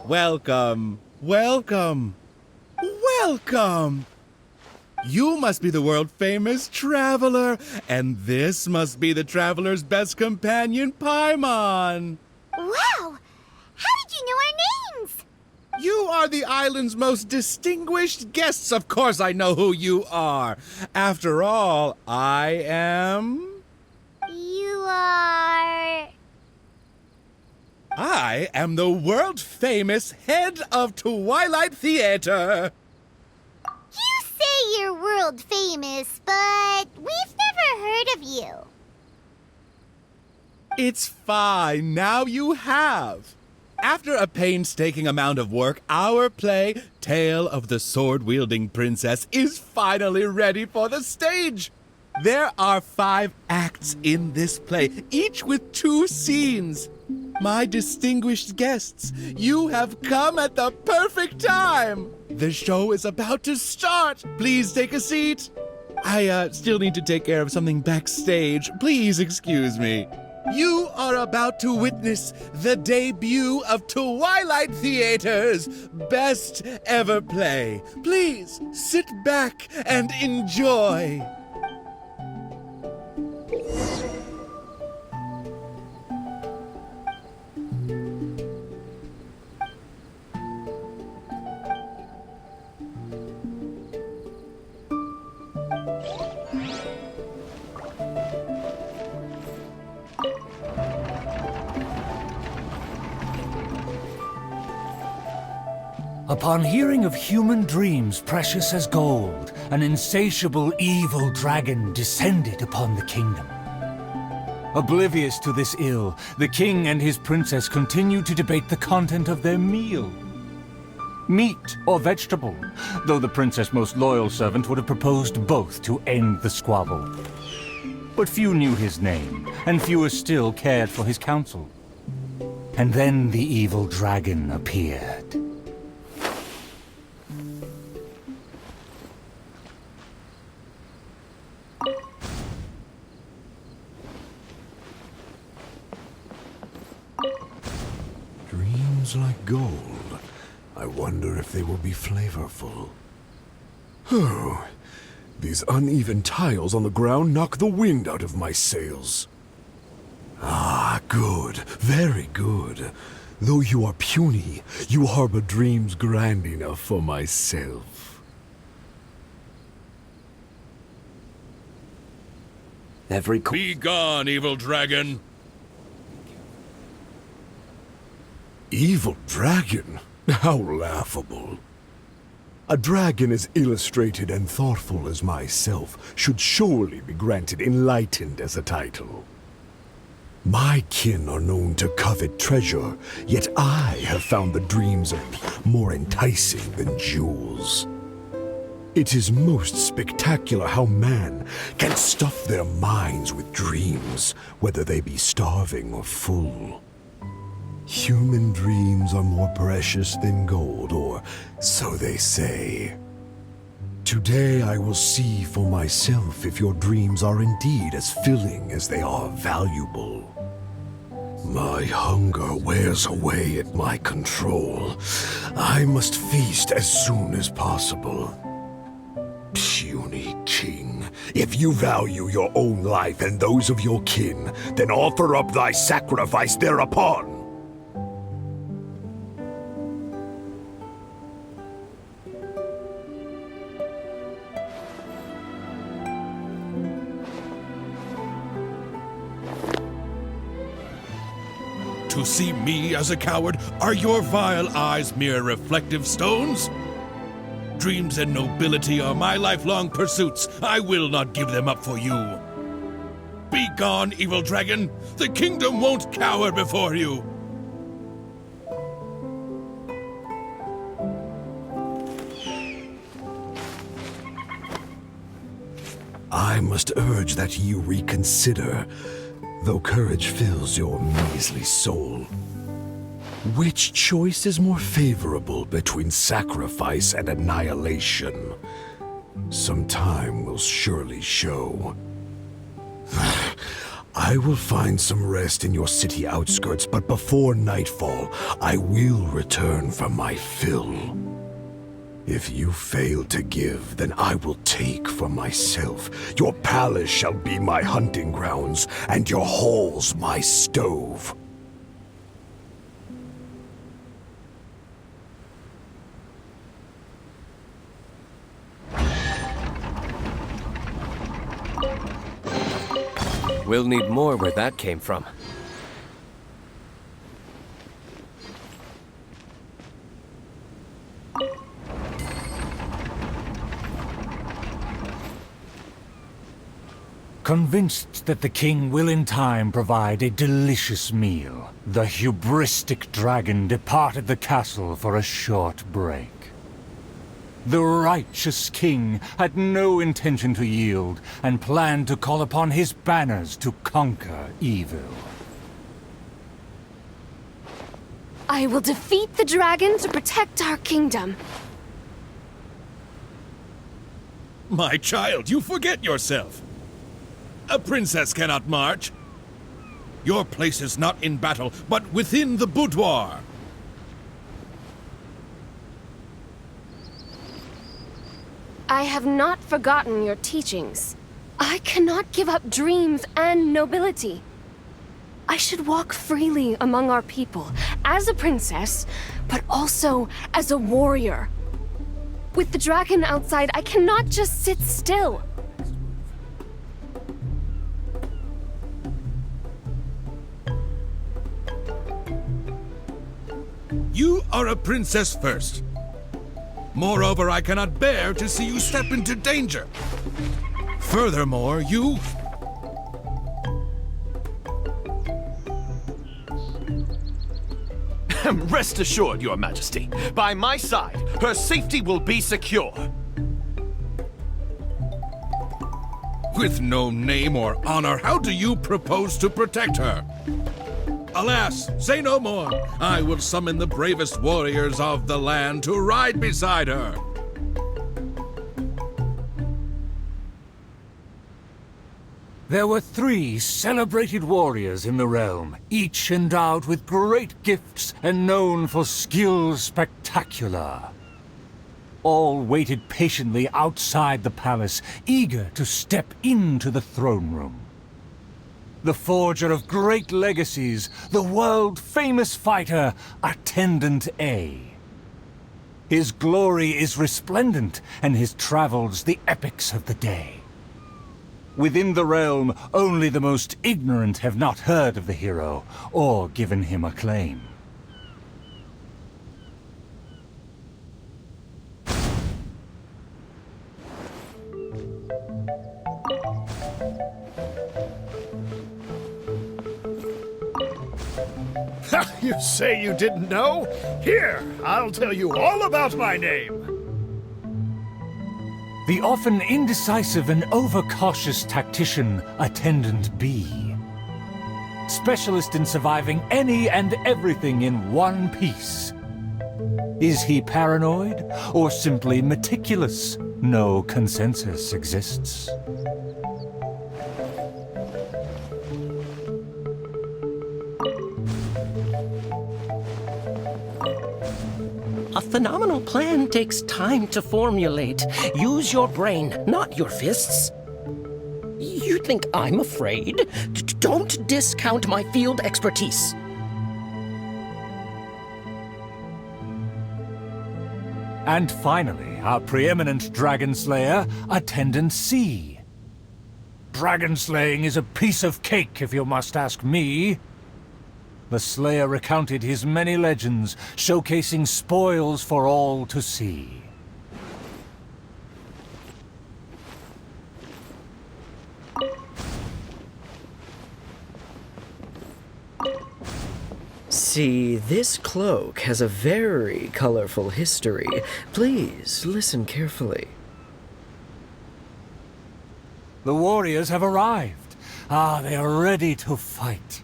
Welcome, welcome, welcome! You must be the world-famous traveler, and this must be the traveler's best companion, Paimon. Wow! How did you know our names? You are the island's most distinguished guests. Of course I know who you are. After all, I am... You are... I am the world-famous head of Twilight Theater. You say you're world famous, but we've never heard of you. It's fine, now you have. After a painstaking amount of work, our play, Tale of the Sword-Wielding Princess, is finally ready for the stage. There are 5 acts in this play, each with 2 scenes. My distinguished guests, you have come at the perfect time. The show is about to start. Please take a seat. I still need to take care of something backstage. Please excuse me. You are about to witness the debut of Twilight Theater's best ever play. Please sit back and enjoy. Upon hearing of human dreams precious as gold, an insatiable evil dragon descended upon the kingdom. Oblivious to this ill, the king and his princess continued to debate the content of their meal. Meat or vegetable, though the princess' most loyal servant would have proposed both to end the squabble. But few knew his name, and fewer still cared for his counsel. And then the evil dragon appeared. Dreams like gold. I wonder if they will be flavorful. Oh, these uneven tiles on the ground knock the wind out of my sails. Ah, good, very good. Though you are puny, you harbor dreams grand enough for myself. Be gone, evil dragon. Evil dragon? How laughable. A dragon as illustrated and thoughtful as myself should surely be granted enlightened as a title. My kin are known to covet treasure, yet I have found the dreams more enticing than jewels. It is most spectacular how man can stuff their minds with dreams, whether they be starving or full. Human dreams are more precious than gold, or so they say. Today I will see for myself if your dreams are indeed as filling as they are valuable. My hunger wears away at my control. I must feast as soon as possible. Puny king, if you value your own life and those of your kin, then offer up thy sacrifice thereupon. To see me as a coward, are your vile eyes mere reflective stones? Dreams and nobility are my lifelong pursuits. I will not give them up for you. Be gone, evil dragon. The kingdom won't cower before you. I must urge that you reconsider, though courage fills your measly soul. Which choice is more favorable between sacrifice and annihilation? Some time will surely show. I will find some rest in your city outskirts, but before nightfall, I will return for my fill. If you fail to give, then I will take for myself. Your palace shall be my hunting grounds, and your halls my stove. We'll need more where that came from. Convinced that the king will in time provide a delicious meal, the hubristic dragon departed the castle for a short break. The righteous king had no intention to yield, and planned to call upon his banners to conquer evil. I will defeat the dragon to protect our kingdom. My child, you forget yourself. A princess cannot march. Your place is not in battle, but within the boudoir. I have not forgotten your teachings. I cannot give up dreams and nobility. I should walk freely among our people, as a princess, but also as a warrior. With the dragon outside, I cannot just sit still. You are a princess first. Moreover, I cannot bear to see you step into danger. Furthermore, you... Rest assured, Your Majesty. By my side, her safety will be secure. With no name or honor, how do you propose to protect her? Alas, say no more. I will summon the bravest warriors of the land to ride beside her. There were 3 celebrated warriors in the realm, each endowed with great gifts and known for skill spectacular. All waited patiently outside the palace, eager to step into the throne room. The forger of great legacies, the world-famous fighter, Attendant A. His glory is resplendent, and his travels the epics of the day. Within the realm, only the most ignorant have not heard of the hero, or given him acclaim. You say you didn't know? Here, I'll tell you all about my name. The often indecisive and overcautious tactician, Attendant B. Specialist in surviving any and everything in one piece. Is he paranoid, or simply meticulous? No consensus exists. A phenomenal plan takes time to formulate. Use your brain, not your fists. You think I'm afraid? Don't discount my field expertise. And finally, our preeminent dragon slayer, Attendant C. Dragon slaying is a piece of cake, if you must ask me. The slayer recounted his many legends, showcasing spoils for all to see. See, this cloak has a very colorful history. Please, listen carefully. The warriors have arrived. They are ready to fight.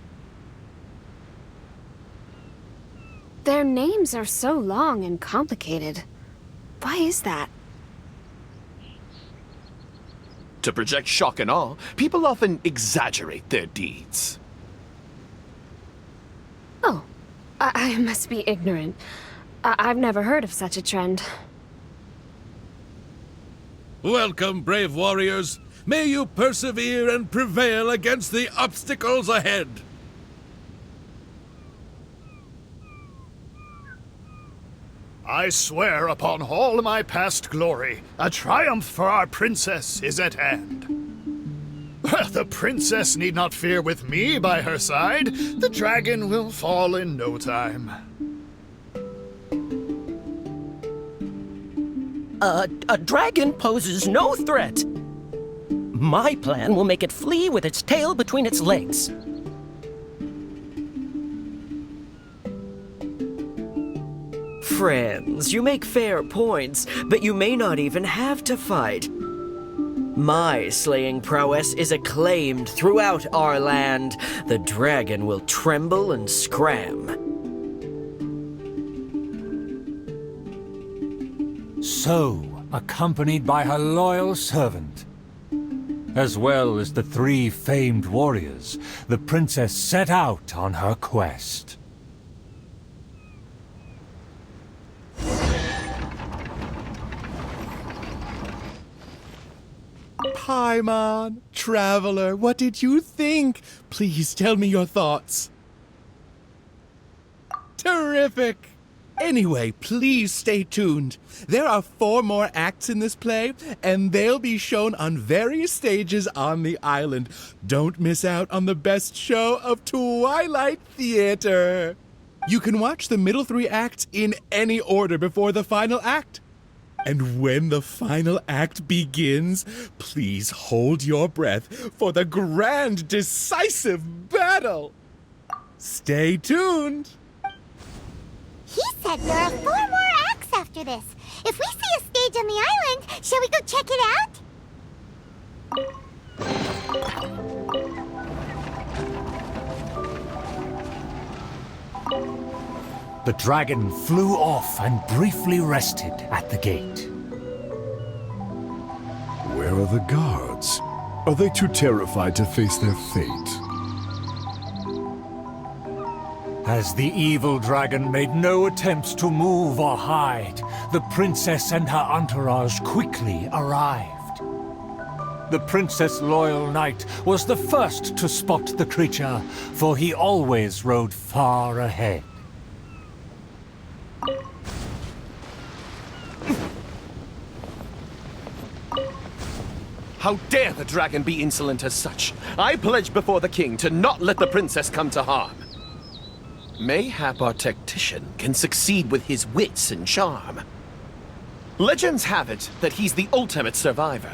Their names are so long and complicated. Why is that? To project shock and awe, people often exaggerate their deeds. Oh, I must be ignorant. I've never heard of such a trend. Welcome, brave warriors. May you persevere and prevail against the obstacles ahead. I swear upon all my past glory, a triumph for our princess is at hand. The princess need not fear with me by her side. The dragon will fall in no time. A dragon poses no threat. My plan will make it flee with its tail between its legs. Friends, you make fair points, but you may not even have to fight. My slaying prowess is acclaimed throughout our land. The dragon will tremble and scram. So, accompanied by her loyal servant, as well as the 3 famed warriors, the princess set out on her quest. Paimon, traveler, what did you think? Please tell me your thoughts. Terrific! Anyway, please stay tuned. There are 4 more acts in this play, and they'll be shown on various stages on the island. Don't miss out on the best show of Twilight Theater. You can watch the middle 3 acts in any order before the final act. And when the final act begins, please hold your breath for the grand, decisive battle. Stay tuned. He said there are 4 more acts after this. If we see a stage on the island, shall we go check it out? The dragon flew off and briefly rested at the gate. Where are the guards? Are they too terrified to face their fate? As the evil dragon made no attempts to move or hide, the princess and her entourage quickly arrived. The princess' loyal knight was the first to spot the creature, for he always rode far ahead. How dare the dragon be insolent as such? I pledge before the king to not let the princess come to harm. Mayhap our tactician can succeed with his wits and charm. Legends have it that he's the ultimate survivor.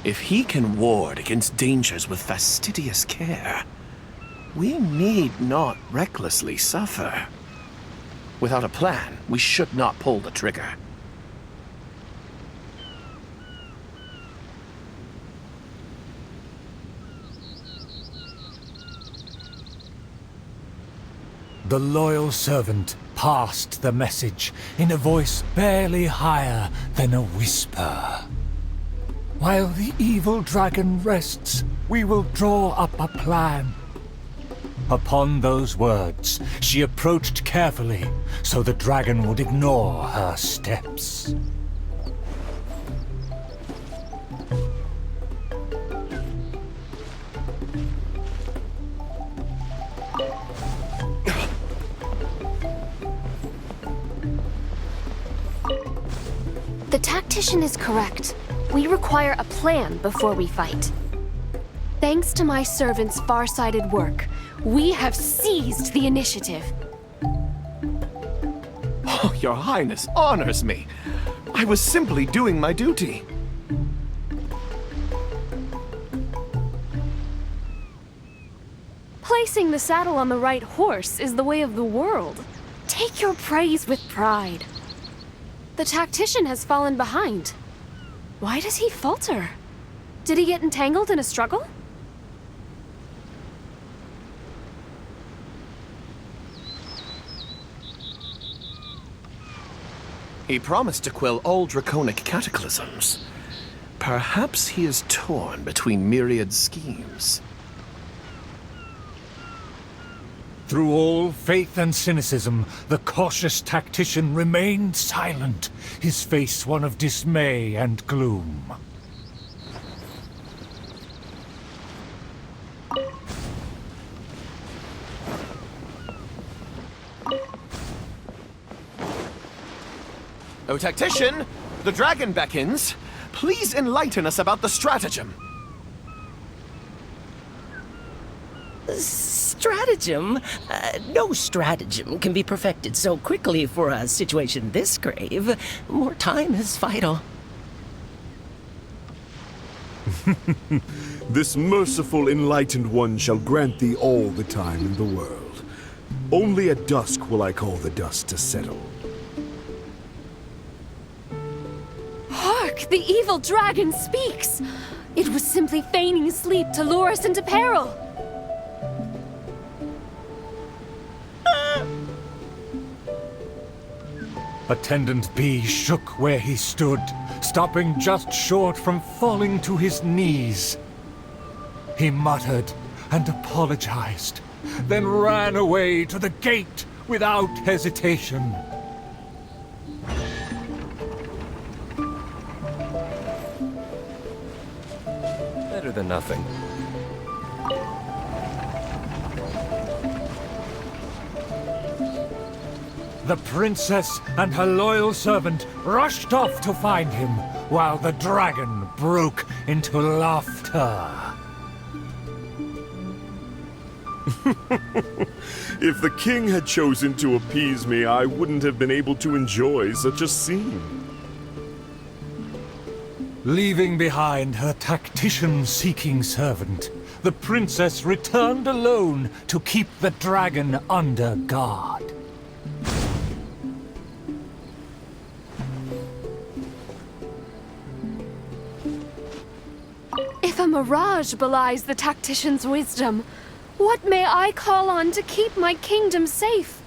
If he can ward against dangers with fastidious care, we need not recklessly suffer. Without a plan, we should not pull the trigger. The loyal servant passed the message in a voice barely higher than a whisper. While the evil dragon rests, we will draw up a plan. Upon those words, she approached carefully, so the dragon would ignore her steps. The tactician is correct. We require a plan before we fight. Thanks to my servant's far-sighted work, we have seized the initiative. Oh, Your Highness honors me. I was simply doing my duty. Placing the saddle on the right horse is the way of the world. Take your praise with pride. The tactician has fallen behind. Why does he falter? Did he get entangled in a struggle? He promised to quell all draconic cataclysms. Perhaps he is torn between myriad schemes. Through all faith and cynicism, the cautious tactician remained silent, his face one of dismay and gloom. O tactician, the dragon beckons. Please enlighten us about the stratagem. Stratagem? No stratagem can be perfected so quickly for a situation this grave. More time is vital. This merciful enlightened one shall grant thee all the time in the world. Only at dusk will I call the dust to settle. Hark! The evil dragon speaks! It was simply feigning sleep to lure us into peril. Attendant B shook where he stood, stopping just short from falling to his knees. He muttered and apologized, then ran away to the gate without hesitation. Better than nothing. The princess and her loyal servant rushed off to find him, while the dragon broke into laughter. If the king had chosen to appease me, I wouldn't have been able to enjoy such a scene. Leaving behind her tactician-seeking servant, the princess returned alone to keep the dragon under guard. If a mirage belies the tactician's wisdom, what may I call on to keep my kingdom safe?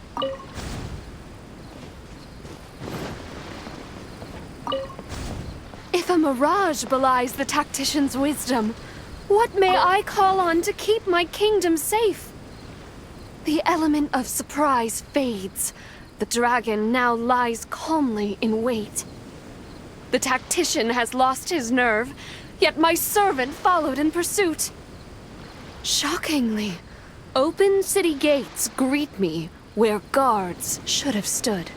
If a mirage belies the tactician's wisdom, what may I call on to keep my kingdom safe? The element of surprise fades. The dragon now lies calmly in wait. The tactician has lost his nerve, yet my servant followed in pursuit. Shockingly, open city gates greet me where guards should have stood.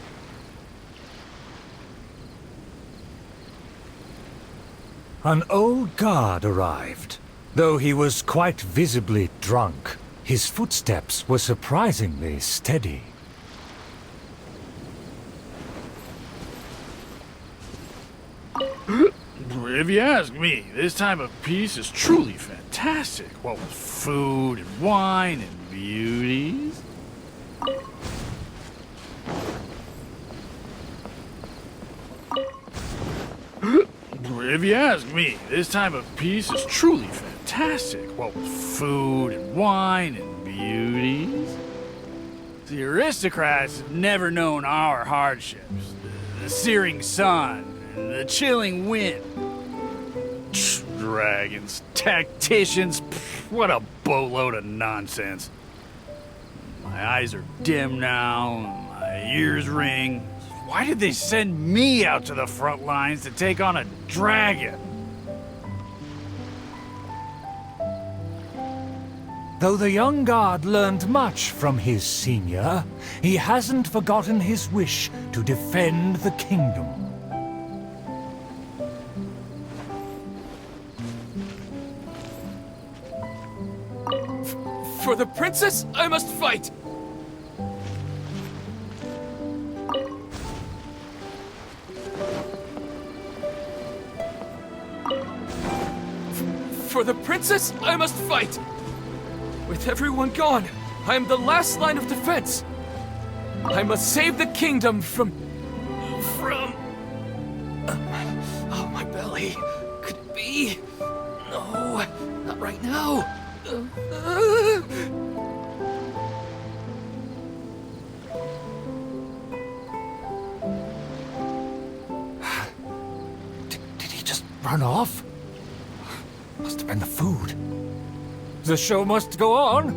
An old guard arrived. Though he was quite visibly drunk, his footsteps were surprisingly steady. If you ask me, this time of peace is truly fantastic. What with food and wine and beauties. If you ask me, this time of peace is truly fantastic. What with food and wine and beauties. The aristocrats have never known our hardships. The searing sun and the chilling wind. Dragons, tacticians, what a boatload of nonsense. My eyes are dim now, my ears ring. Why did they send me out to the front lines to take on a dragon? Though the young guard learned much from his senior, he hasn't forgotten his wish to defend the kingdom. For the princess, I must fight! For the princess, I must fight! With everyone gone, I am the last line of defense. I must save the kingdom from... Oh, my belly. Could it be? No, not right now. Did he just run off? Must have been the food. The show must go on.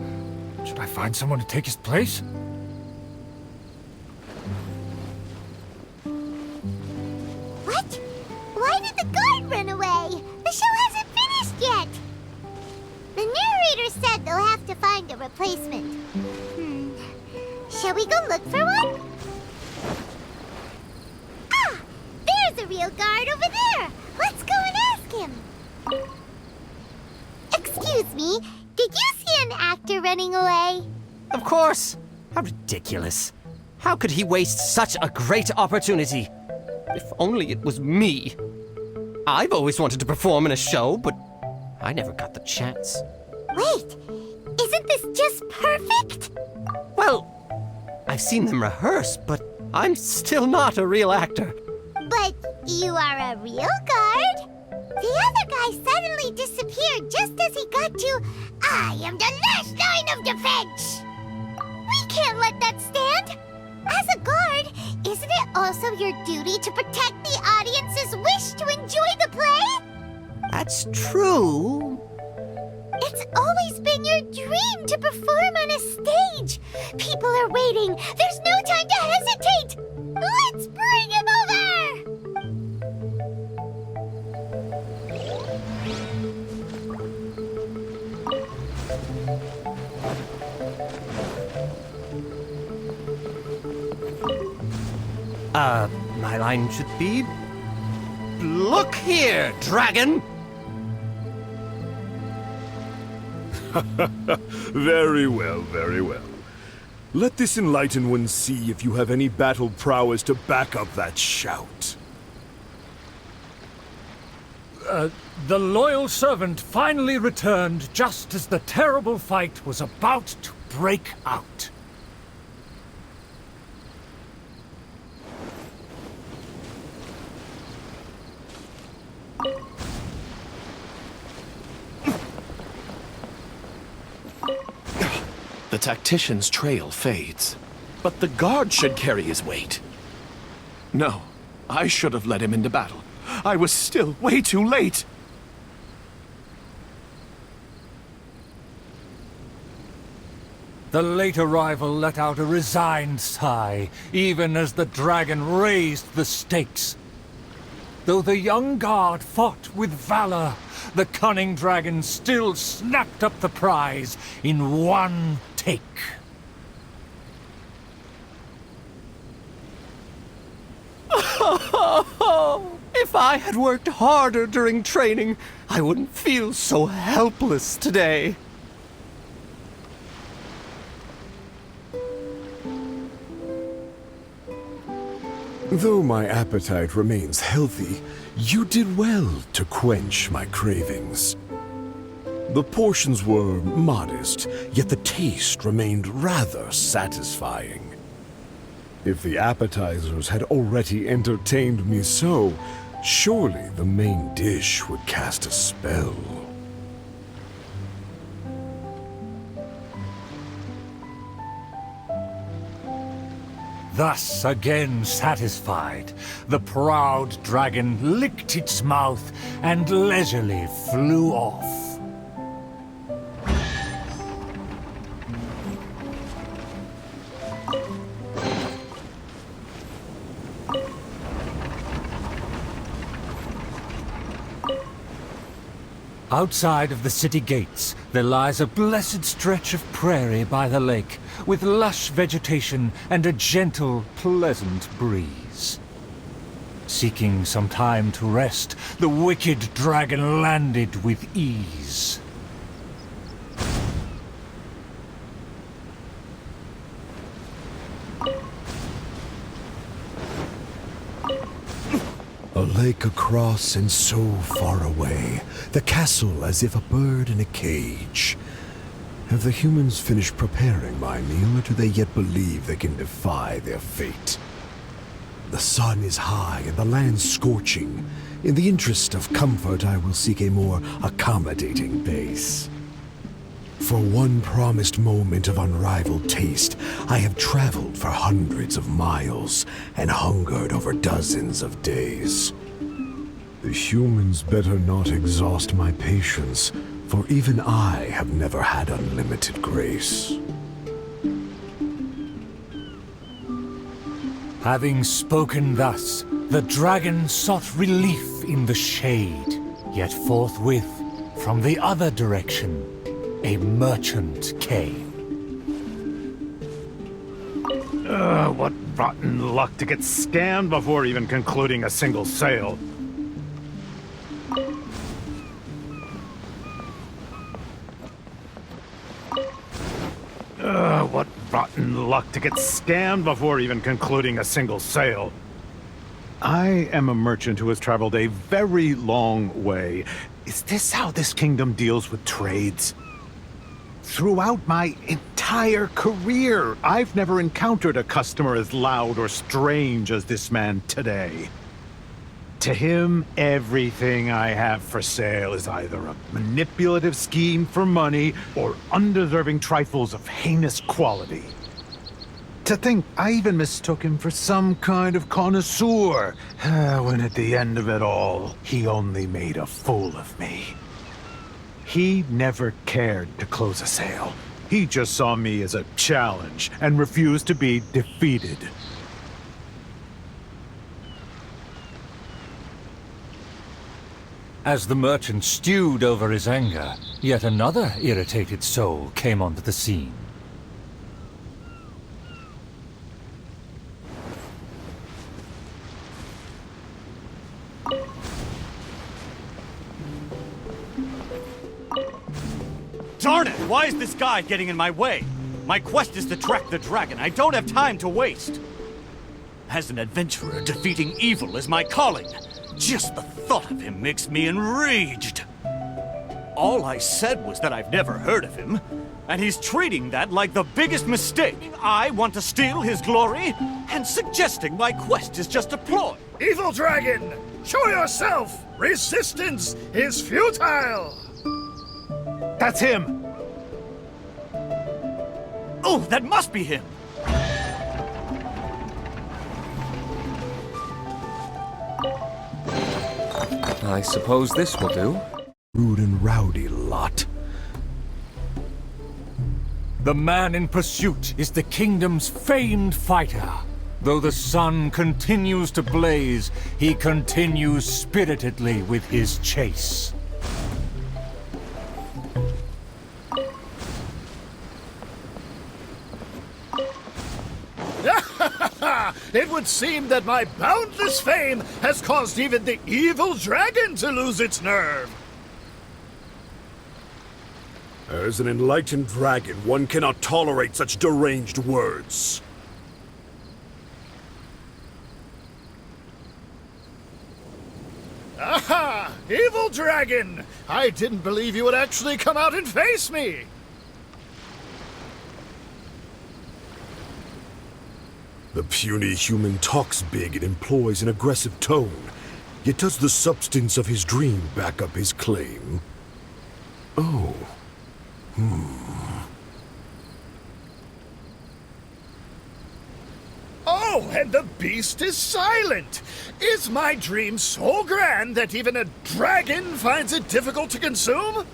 Should I find someone to take his place? What? Why did the guard run away? The show hasn't finished yet. The narrator said they'll have to find a replacement. Shall we go look for one? Ah! There's a real guard over there! Let's go and ask him! Excuse me, did you see an actor running away? Of course! How ridiculous. How could he waste such a great opportunity? If only it was me. I've always wanted to perform in a show, but I never got the chance. Wait, isn't this just perfect? Well, I've seen them rehearse, but I'm still not a real actor. But you are a real guard? The other guy suddenly disappeared just as he got to, I am the last line of defense! We can't let that stand! As a guard, isn't it also your duty to protect the audience's wish to enjoy the play? That's true. It's always been your dream to perform on a stage. People are waiting. There's no time to hesitate. Let's bring him over! My line should be... Look here, dragon! Very well, very well. Let this enlightened one see if you have any battle prowess to back up that shout. The loyal servant finally returned just as the terrible fight was about to break out. The tactician's trail fades, but the guard should carry his weight. No, I should have led him into battle. I was still way too late. The late arrival let out a resigned sigh, even as the dragon raised the stakes. Though the young guard fought with valor, the cunning dragon still snapped up the prize in one take. If I had worked harder during training, I wouldn't feel so helpless today. Though my appetite remains healthy, you did well to quench my cravings. The portions were modest, yet the taste remained rather satisfying. If the appetizers had already entertained me so, surely the main dish would cast a spell. Thus, again satisfied, the proud dragon licked its mouth and leisurely flew off. Outside of the city gates, there lies a blessed stretch of prairie by the lake, with lush vegetation and a gentle, pleasant breeze. Seeking some time to rest, the wicked dragon landed with ease. A lake across and so far away, the castle as if a bird in a cage. Have the humans finished preparing my meal, or do they yet believe they can defy their fate? The sun is high and the land scorching. In the interest of comfort, I will seek a more accommodating base. For one promised moment of unrivaled taste, I have traveled for hundreds of miles and hungered over dozens of days. The humans better not exhaust my patience, for even I have never had unlimited grace. Having spoken thus, the dragon sought relief in the shade. Yet forthwith, from the other direction, a merchant came. What rotten luck to get scammed before even concluding a single sale. What rotten luck to get scammed before even concluding a single sale. I am a merchant who has traveled a very long way. Is this how this kingdom deals with trades? Throughout my entire career, I've never encountered a customer as loud or strange as this man today. To him, everything I have for sale is either a manipulative scheme for money or undeserving trifles of heinous quality. To think I even mistook him for some kind of connoisseur, when at the end of it all, he only made a fool of me. He never cared to close a sale. He just saw me as a challenge and refused to be defeated. As the merchant stewed over his anger, yet another irritated soul came onto the scene. Darn it! Why is this guy getting in my way? My quest is to track the dragon. I don't have time to waste. As an adventurer, defeating evil is my calling. Just the thought of him makes me enraged. All I said was that I've never heard of him, and he's treating that like the biggest mistake. I want to steal his glory, and suggesting my quest is just a ploy. Evil dragon! Show yourself! Resistance is futile! That's him! Oh, that must be him! I suppose this will do. Rude and rowdy lot. The man in pursuit is the kingdom's famed fighter. Though the sun continues to blaze, he continues spiritedly with his chase. It would seem that my boundless fame has caused even the evil dragon to lose its nerve. As an enlightened dragon, one cannot tolerate such deranged words. Aha! Evil dragon! I didn't believe you would actually come out and face me! The puny human talks big and employs an aggressive tone. Yet does the substance of his dream back up his claim? Oh. Oh, and the beast is silent! Is my dream so grand that even a dragon finds it difficult to consume?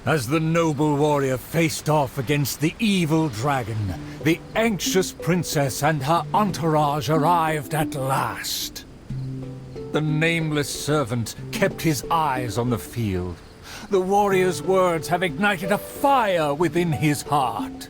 As the noble warrior faced off against the evil dragon, the anxious princess and her entourage arrived at last. The nameless servant kept his eyes on the field. The warrior's words have ignited a fire within his heart.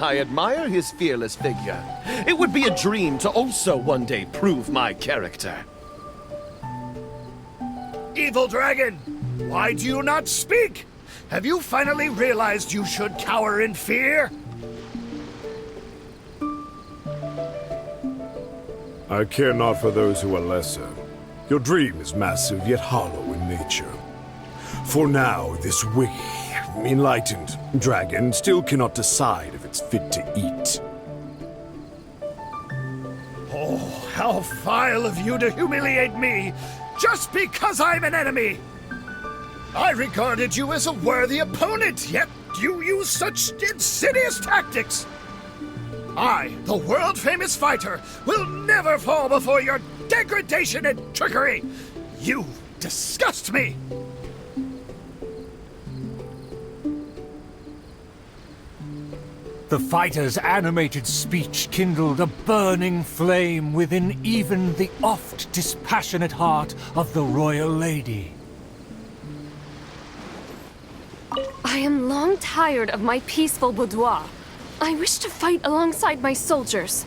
I admire his fearless figure. It would be a dream to also one day prove my character. Evil dragon! Why do you not speak? Have you finally realized you should cower in fear? I care not for those who are lesser. Your dream is massive, yet hollow in nature. For now, this enlightened dragon still cannot decide if it's fit to eat. Oh, how vile of you to humiliate me, just because I'm an enemy! I regarded you as a worthy opponent, yet you use such insidious tactics! I, the world-famous fighter, will never fall before your degradation and trickery! You disgust me! The fighter's animated speech kindled a burning flame within even the oft dispassionate heart of the royal lady. I am long tired of my peaceful boudoir. I wish to fight alongside my soldiers.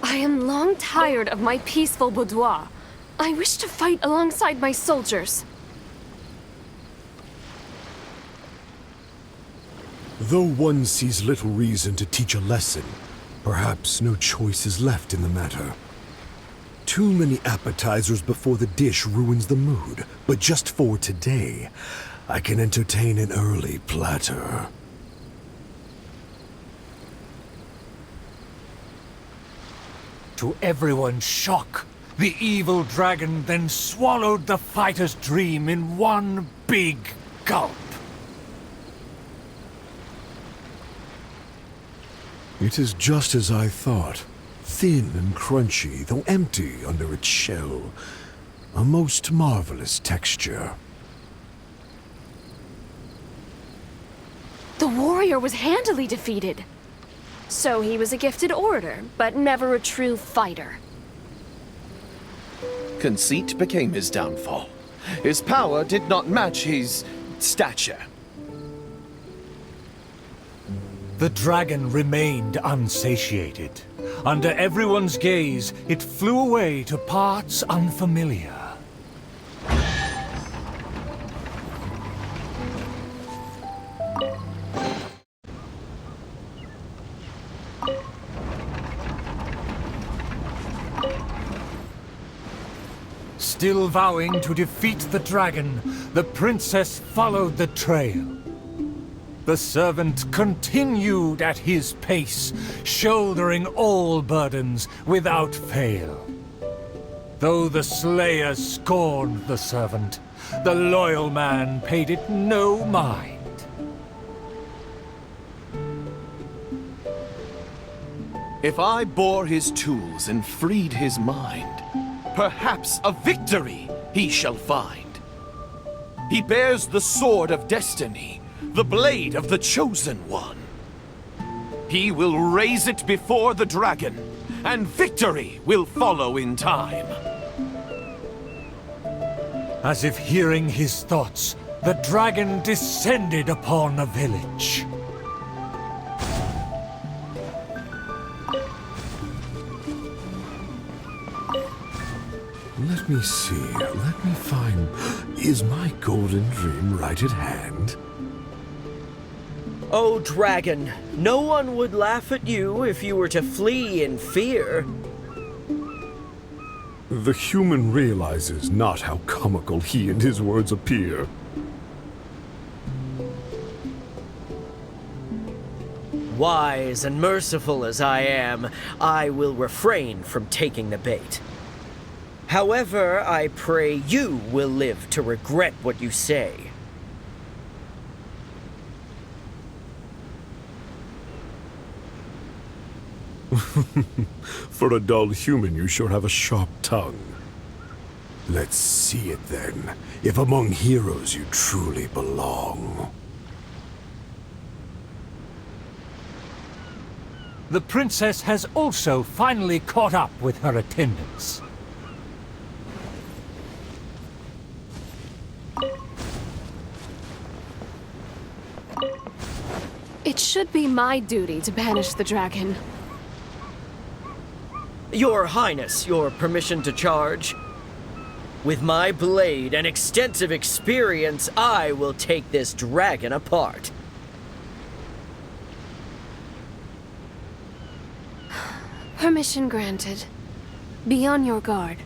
I am long tired of my peaceful boudoir. I wish to fight alongside my soldiers. Though one sees little reason to teach a lesson, perhaps no choice is left in the matter. Too many appetizers before the dish ruins the mood, but just for today, I can entertain an early platter. To everyone's shock, the evil dragon then swallowed the fighter's dream in one big gulp. It is just as I thought. Thin and crunchy, though empty under its shell. A most marvelous texture. The warrior was handily defeated. So he was a gifted orator, but never a true fighter. Conceit became his downfall. His power did not match his stature. The dragon remained unsatiated. Under everyone's gaze, it flew away to parts unfamiliar. Still vowing to defeat the dragon, the princess followed the trail. The servant continued at his pace, shouldering all burdens without fail. Though the slayer scorned the servant, the loyal man paid it no mind. If I bore his tools and freed his mind, perhaps a victory he shall find. He bears the sword of destiny, the blade of the chosen one. He will raise it before the dragon, and victory will follow in time. As if hearing his thoughts, the dragon descended upon the village. Let me see, let me find... Is my golden dream right at hand? Oh, dragon, no one would laugh at you if you were to flee in fear. The human realizes not how comical he and his words appear. Wise and merciful as I am, I will refrain from taking the bait. However, I pray you will live to regret what you say. For a dull human, you sure have a sharp tongue. Let's see it then, if among heroes you truly belong. The princess has also finally caught up with her attendants. It should be my duty to banish the dragon. Your Highness, your permission to charge? With my blade and extensive experience, I will take this dragon apart. Permission granted. Be on your guard.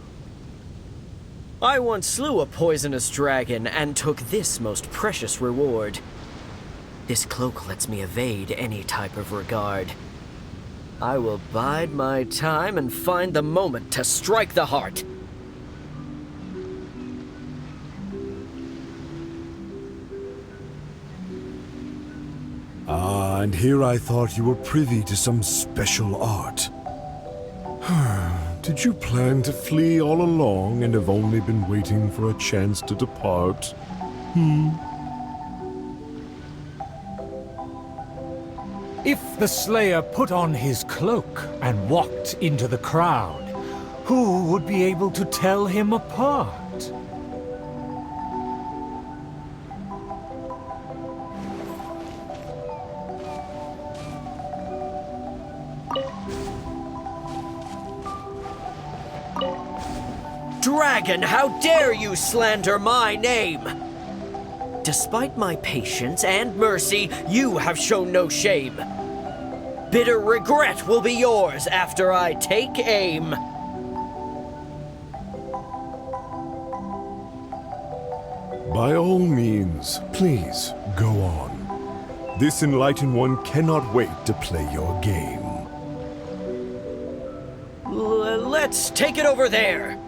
I once slew a poisonous dragon and took this most precious reward. This cloak lets me evade any type of regard. I will bide my time and find the moment to strike the heart. And here I thought you were privy to some special art. Did you plan to flee all along and have only been waiting for a chance to depart? If the Slayer put on his cloak and walked into the crowd, who would be able to tell him apart? Dragon, how dare you slander my name? Despite my patience and mercy, you have shown no shame. Bitter regret will be yours after I take aim. By all means, please, go on. This enlightened one cannot wait to play your game. Let's take it over there.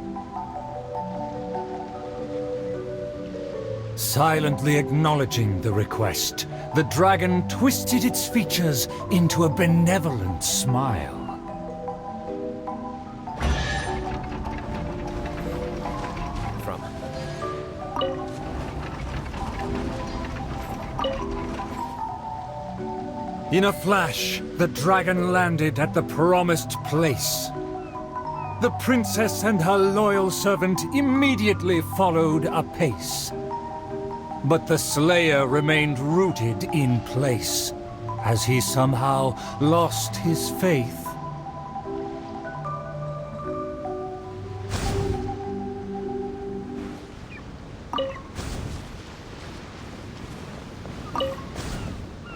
Silently acknowledging the request, the dragon twisted its features into a benevolent smile. In a flash, the dragon landed at the promised place. The princess and her loyal servant immediately followed apace. But the Slayer remained rooted in place, as he somehow lost his faith.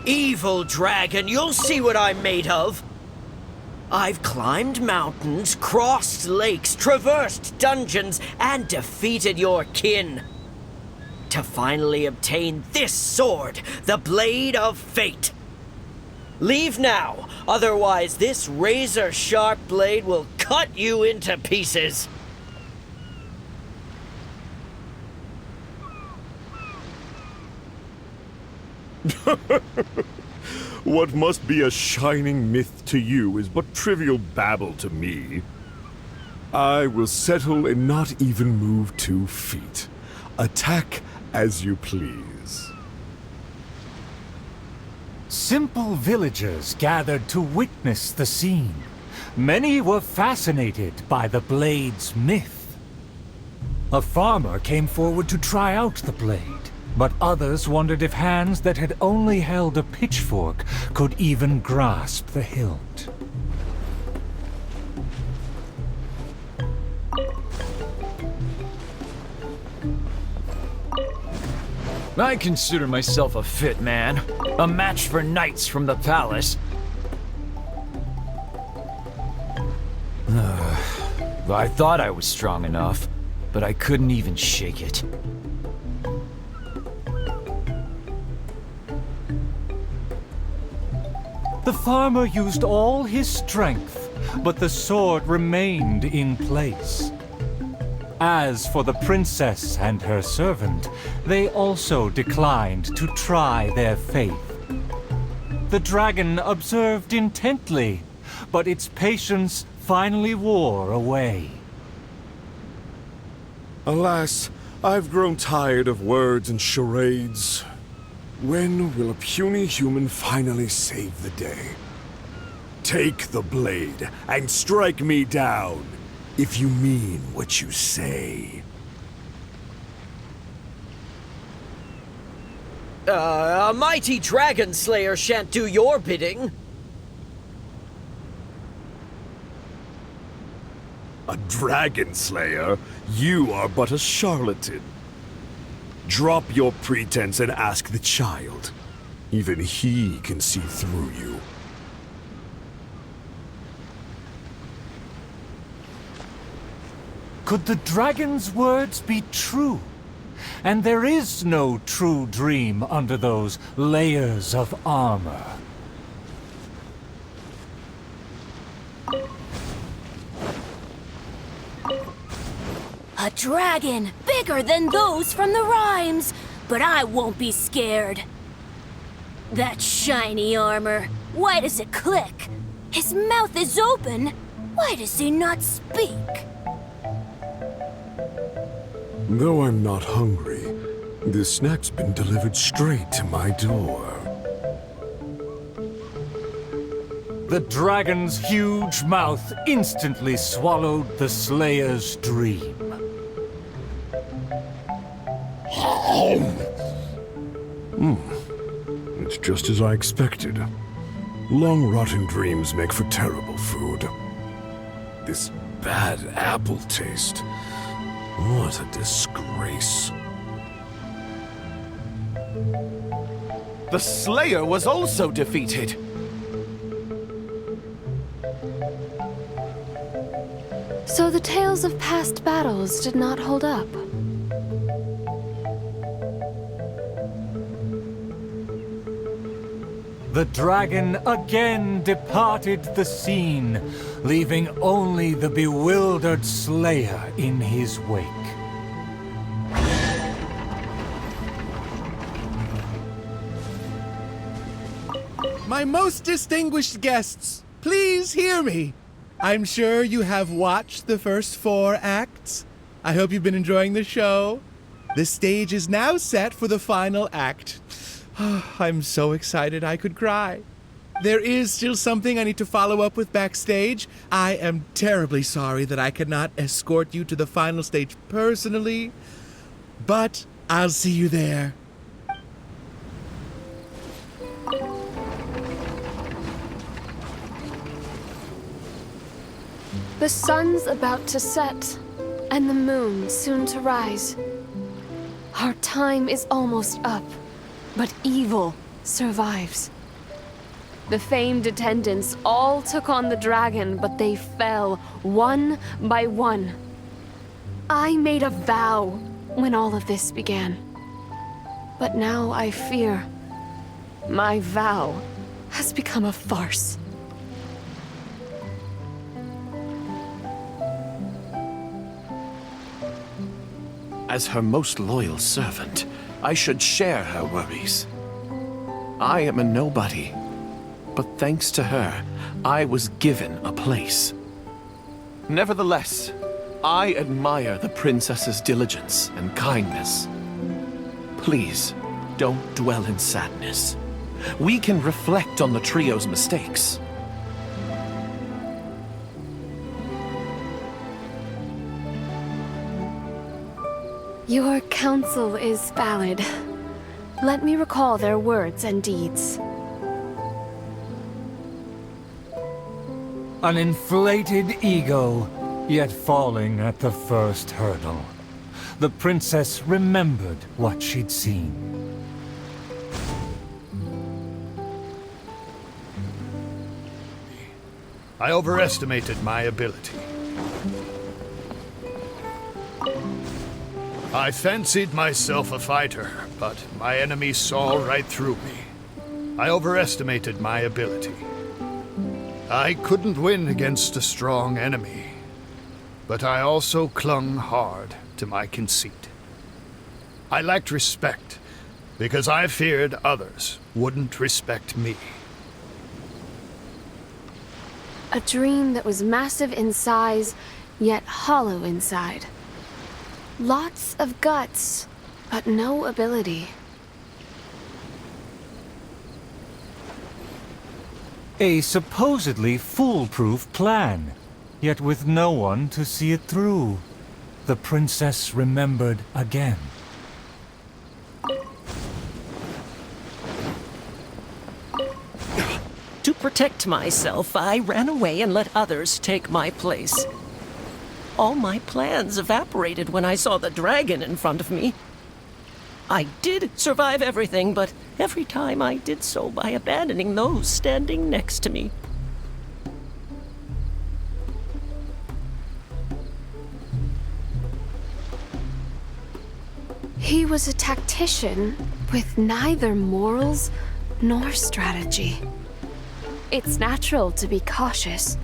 Evil dragon, you'll see what I'm made of. I've climbed mountains, crossed lakes, traversed dungeons, and defeated your kin. To finally obtain this sword, the Blade of Fate. Leave now, otherwise this razor-sharp blade will cut you into pieces. What must be a shining myth to you is but trivial babble to me. I will settle and not even move 2 feet. Attack as you please. Simple villagers gathered to witness the scene. Many were fascinated by the blade's myth. A farmer came forward to try out the blade, but others wondered if hands that had only held a pitchfork could even grasp the hilt. I consider myself a fit man. A match for knights from the palace. I thought I was strong enough, but I couldn't even shake it. The farmer used all his strength, but the sword remained in place. As for the princess and her servant, they also declined to try their faith. The dragon observed intently, but its patience finally wore away. Alas, I've grown tired of words and charades. When will a puny human finally save the day? Take the blade and strike me down, if you mean what you say. A mighty dragon slayer shan't do your bidding. A dragon slayer? You are but a charlatan. Drop your pretense and ask the child. Even he can see through you. Could the dragon's words be true? And there is no true dream under those layers of armor. A dragon, bigger than those from the rhymes. But I won't be scared. That shiny armor. Why does it click? His mouth is open. Why does he not speak? Though I'm not hungry, this snack's been delivered straight to my door. The dragon's huge mouth instantly swallowed the Slayer's dream. It's just as I expected. Long rotten dreams make for terrible food. This bad apple taste. What a disgrace. The Slayer was also defeated. So the tales of past battles did not hold up. The dragon again departed the scene, leaving only the bewildered Slayer in his wake. My most distinguished guests, please hear me. I'm sure you have watched the first 4 acts. I hope you've been enjoying the show. The stage is now set for the final act. I'm so excited I could cry. There is still something I need to follow up with backstage. I am terribly sorry that I cannot escort you to the final stage personally, but I'll see you there. The sun's about to set, and the moon soon to rise. Our time is almost up, but evil survives. The famed attendants all took on the dragon, but they fell one by one. I made a vow when all of this began. But now I fear my vow has become a farce. As her most loyal servant, I should share her worries. I am a nobody, but thanks to her, I was given a place. Nevertheless, I admire the princess's diligence and kindness. Please, don't dwell in sadness. We can reflect on the trio's mistakes. Your counsel is valid. Let me recall their words and deeds. An inflated ego, yet falling at the first hurdle. The princess remembered what she'd seen. I overestimated my ability. I fancied myself a fighter, but my enemy saw right through me. I overestimated my ability. I couldn't win against a strong enemy, but I also clung hard to my conceit. I lacked respect because I feared others wouldn't respect me. A dream that was massive in size, yet hollow inside. Lots of guts, but no ability. A supposedly foolproof plan, yet with no one to see it through. The princess remembered again. To protect myself, I ran away and let others take my place. All my plans evaporated when I saw the dragon in front of me. I did survive everything, but every time I did so by abandoning those standing next to me. He was a tactician with neither morals nor strategy. It's natural to be cautious,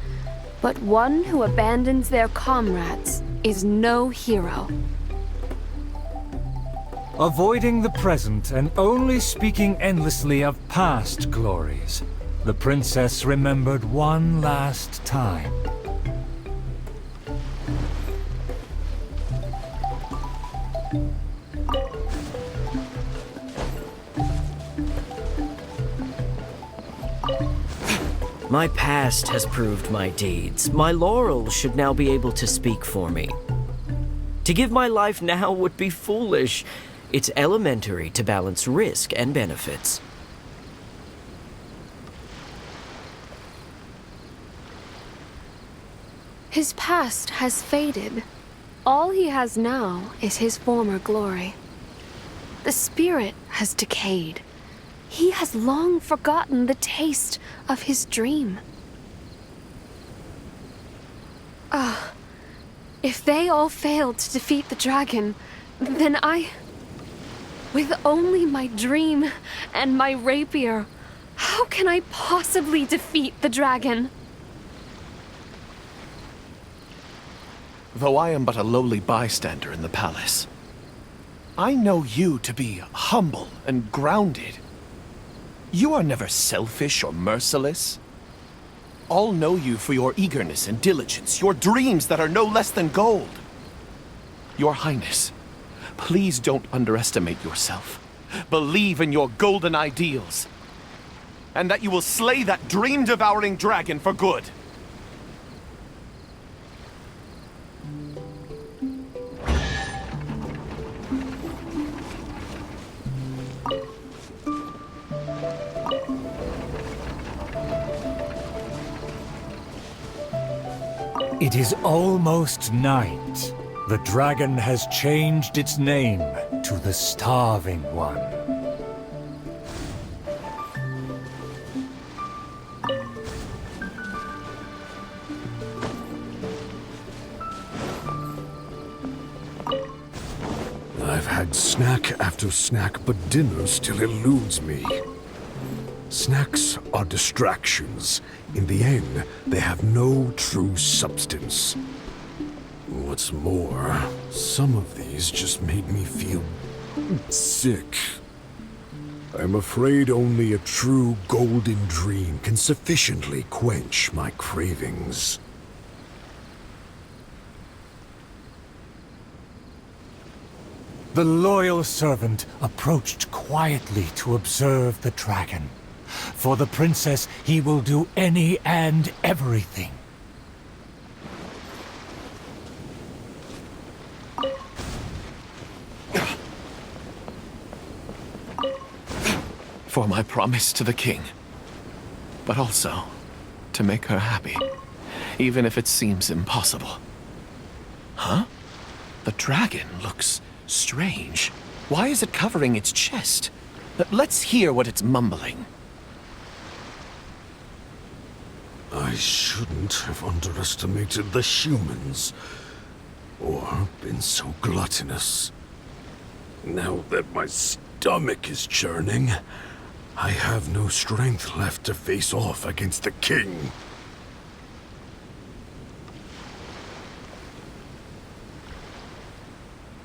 but one who abandons their comrades is no hero. Avoiding the present and only speaking endlessly of past glories, the princess remembered one last time. My past has proved my deeds. My laurels should now be able to speak for me. To give my life now would be foolish. It's elementary to balance risk and benefits. His past has faded. All he has now is his former glory. The spirit has decayed. He has long forgotten the taste of his dream. If they all failed to defeat the dragon, then with only my dream and my rapier, how can I possibly defeat the dragon? Though I am but a lowly bystander in the palace, I know you to be humble and grounded. You are never selfish or merciless. All know you for your eagerness and diligence, your dreams that are no less than gold. Your Highness, please don't underestimate yourself. Believe in your golden ideals, and that you will slay that dream-devouring dragon for good. It is almost night. The dragon has changed its name to the Starving One. I've had snack after snack, but dinner still eludes me. Snacks are distractions. In the end, they have no true substance. What's more, some of these just made me feel sick. I'm afraid only a true golden dream can sufficiently quench my cravings. The loyal servant approached quietly to observe the dragon. For the princess, he will do any and everything. For my promise to the king, but also to make her happy, even if it seems impossible. Huh? The dragon looks strange. Why is it covering its chest? Let's hear what it's mumbling. I shouldn't have underestimated the humans, or been so gluttonous. Now that my stomach is churning, I have no strength left to face off against the king.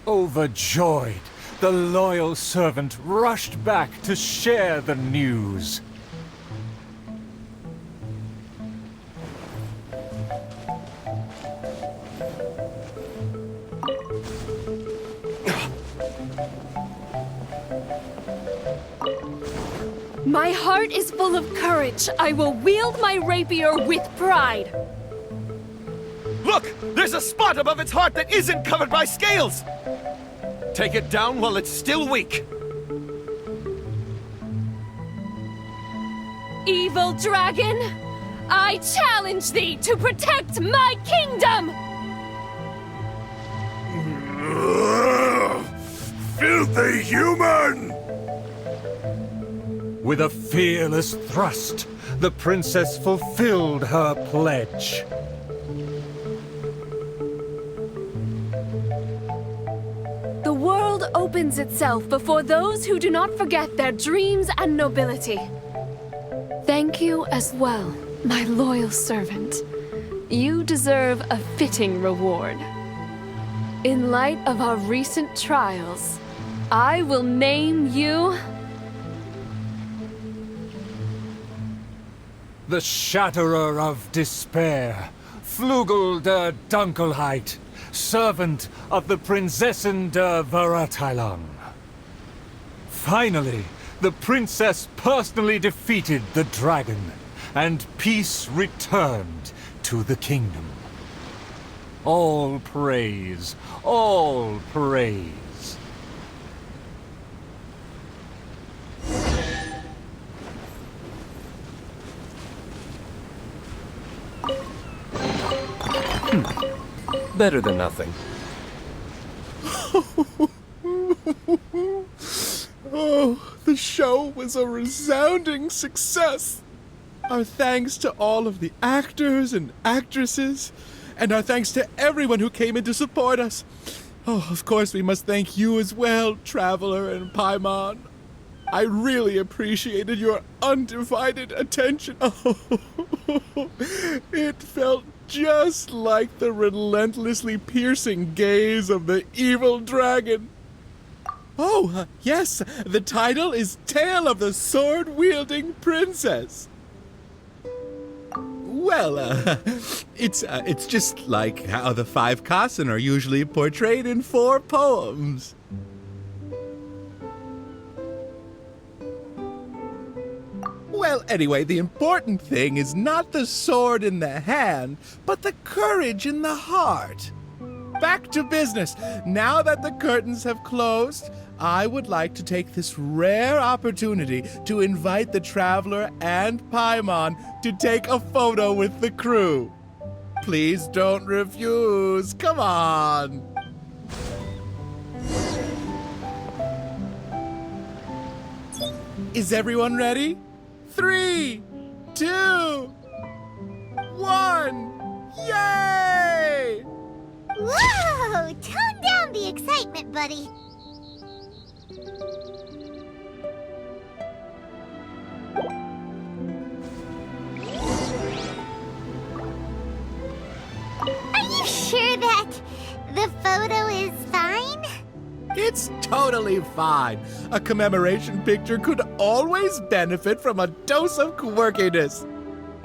Overjoyed, the loyal servant rushed back to share the news. My heart is full of courage. I will wield my rapier with pride. Look! There's a spot above its heart that isn't covered by scales! Take it down while it's still weak. Evil dragon, I challenge thee to protect my kingdom! Filthy human! With a fearless thrust, the princess fulfilled her pledge. The world opens itself before those who do not forget their dreams and nobility. Thank you as well, my loyal servant. You deserve a fitting reward. In light of our recent trials, I will name you... The Shatterer of Despair, Flugel der Dunkelheit, servant of the Prinzessin der Verurteilung. Finally, the princess personally defeated the dragon, and peace returned to the kingdom. All praise, all praise. Better than nothing. Oh, the show was a resounding success. Our thanks to all of the actors and actresses, and our thanks to everyone who came in to support us. Oh, of course, we must thank you as well, Traveler and Paimon. I really appreciated your undivided attention. Oh, it felt just like the relentlessly piercing gaze of the evil dragon. Oh, yes, the title is Tale of the Sword-Wielding Princess. Well, it's just like how the 5 Kassen are usually portrayed in 4 poems. Well, anyway, the important thing is not the sword in the hand, but the courage in the heart. Back to business. Now that the curtains have closed, I would like to take this rare opportunity to invite the Traveler and Paimon to take a photo with the crew. Please don't refuse. Come on. Is everyone ready? 3, 2, 1, yay! Whoa! Tone down the excitement, buddy. Are you sure that the photo is fine? It's totally fine. A commemoration picture could always benefit from a dose of quirkiness.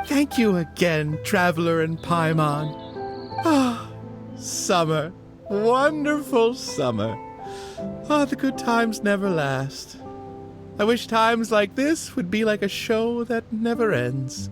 Thank you again, Traveler and Paimon. Ah, summer. Wonderful summer. Ah, the good times never last. I wish times like this would be like a show that never ends.